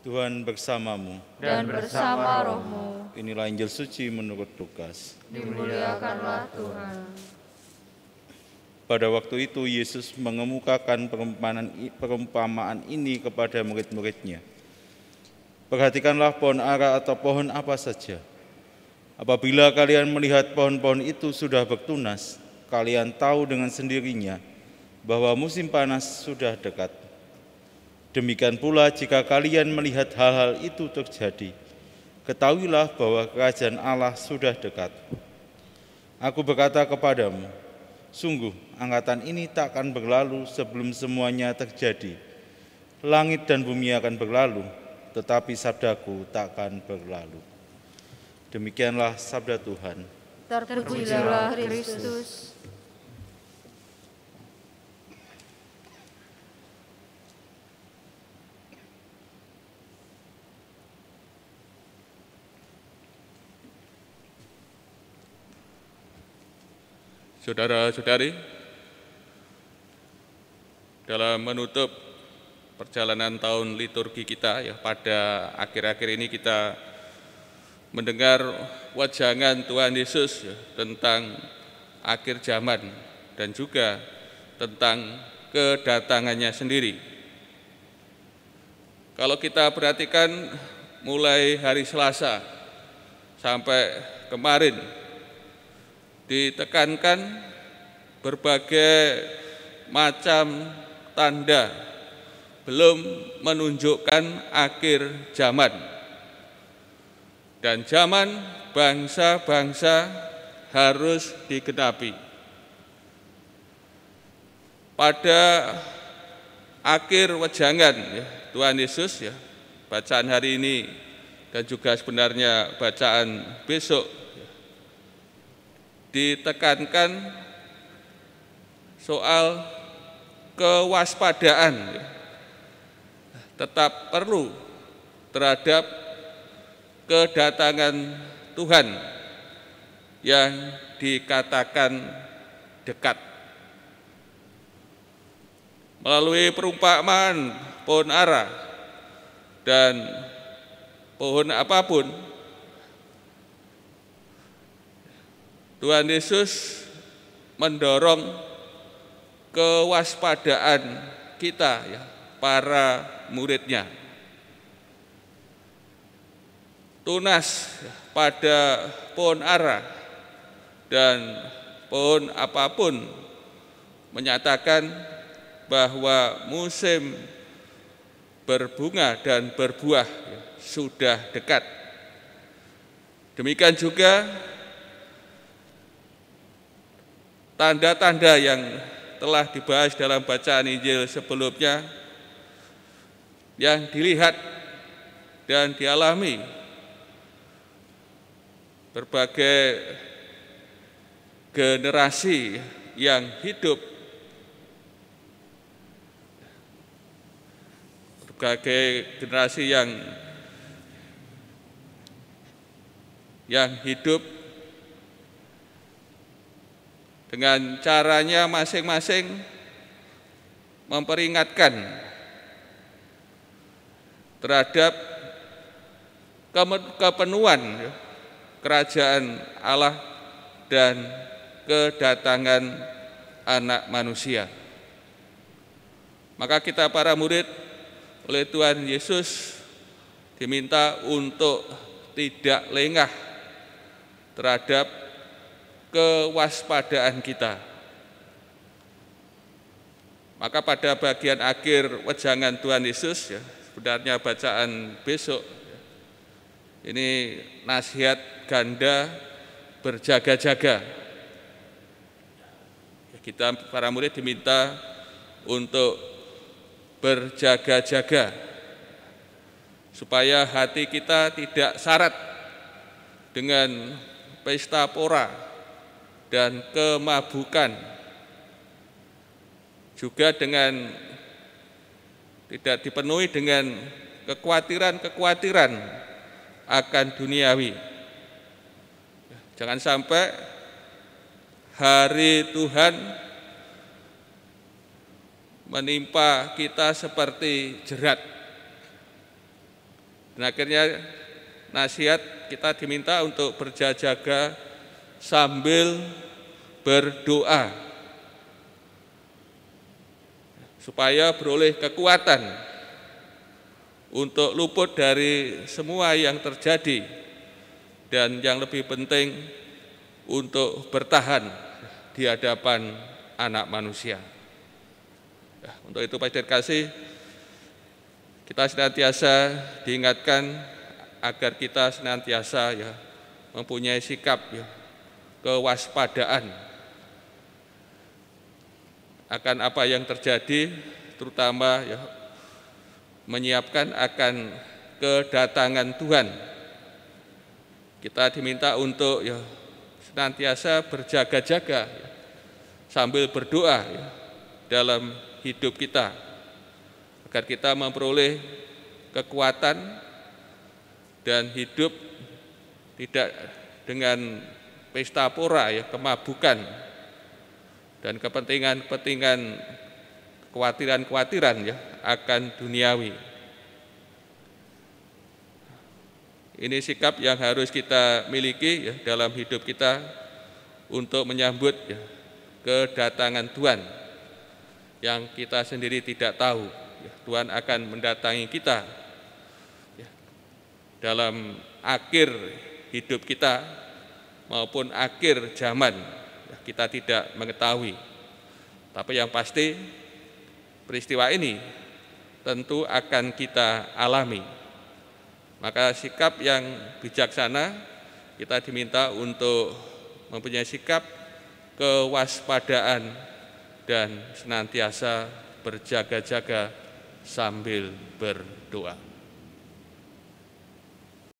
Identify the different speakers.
Speaker 1: Tuhan bersamamu.
Speaker 2: Dan bersama rohmu.
Speaker 1: Inilah Injil suci menurut Lukas.
Speaker 2: Dimuliakanlah Tuhan.
Speaker 1: Pada waktu itu Yesus mengemukakan perumpamaan ini kepada murid-muridnya. Perhatikanlah pohon ara atau pohon apa saja. Apabila kalian melihat pohon-pohon itu sudah bertunas, kalian tahu dengan sendirinya bahwa musim panas sudah dekat. Demikian pula jika kalian melihat hal-hal itu terjadi, ketahuilah bahwa kerajaan Allah sudah dekat. Aku berkata kepadamu, sungguh angkatan ini tak akan berlalu sebelum semuanya terjadi. Langit dan bumi akan berlalu, tetapi sabdaku tak akan berlalu. Demikianlah sabda Tuhan.
Speaker 2: Terpujilah Kristus.
Speaker 3: Saudara-saudari, dalam menutup perjalanan tahun liturgi kita, pada akhir-akhir ini kita mendengar wajangan Tuhan Yesus tentang akhir zaman dan juga tentang kedatangannya sendiri. Kalau kita perhatikan mulai hari Selasa sampai kemarin, ditekankan berbagai macam tanda belum menunjukkan akhir zaman. Dan zaman bangsa-bangsa harus digenapi. Pada akhir wejangan Tuhan Yesus, bacaan hari ini dan juga sebenarnya bacaan besok, ditekankan soal kewaspadaan tetap perlu terhadap kedatangan Tuhan yang dikatakan dekat. Melalui perumpamaan pohon ara dan pohon apapun, Tuhan Yesus mendorong kewaspadaan kita, para muridnya. Tunas pada pohon ara dan pohon apapun menyatakan bahwa musim berbunga dan berbuah sudah dekat. Demikian juga tanda-tanda yang telah dibahas dalam bacaan Injil sebelumnya, yang dilihat dan dialami berbagai generasi yang hidup, berbagai generasi yang hidup dengan caranya masing-masing memperingatkan terhadap kepenuhan kerajaan Allah dan kedatangan Anak Manusia. Maka kita para murid oleh Tuhan Yesus diminta untuk tidak lengah terhadap kewaspadaan kita. Maka pada bagian akhir wejangan Tuhan Yesus, sebenarnya bacaan besok, ini nasihat ganda berjaga-jaga. Kita para murid diminta untuk berjaga-jaga supaya hati kita tidak syarat dengan pesta pora dan kemabukan, juga dengan tidak dipenuhi dengan kekhawatiran-kekhawatiran akan duniawi. Jangan sampai hari Tuhan menimpa kita seperti jerat, Dan akhirnya nasihat kita diminta untuk berjaga-jaga sambil berdoa supaya beroleh kekuatan untuk luput dari semua yang terjadi dan yang lebih penting untuk bertahan di hadapan anak manusia. Untuk itu Pak kasih, kita senantiasa diingatkan agar kita senantiasa mempunyai sikap kewaspadaan akan apa yang terjadi, terutama menyiapkan akan kedatangan Tuhan. Kita diminta untuk senantiasa berjaga-jaga sambil berdoa dalam hidup kita, agar kita memperoleh kekuatan dan hidup tidak dengan pesta pora kemabukan dan kepentingan-kepentingan kekhawatiran-kekhawatiran akan duniawi. Ini sikap yang harus kita miliki dalam hidup kita untuk menyambut kedatangan Tuhan yang kita sendiri tidak tahu. Tuhan akan mendatangi kita dalam akhir hidup kita maupun akhir zaman, kita tidak mengetahui. Tapi yang pasti peristiwa ini tentu akan kita alami. Maka sikap yang bijaksana, kita diminta untuk mempunyai sikap kewaspadaan dan senantiasa berjaga-jaga sambil berdoa.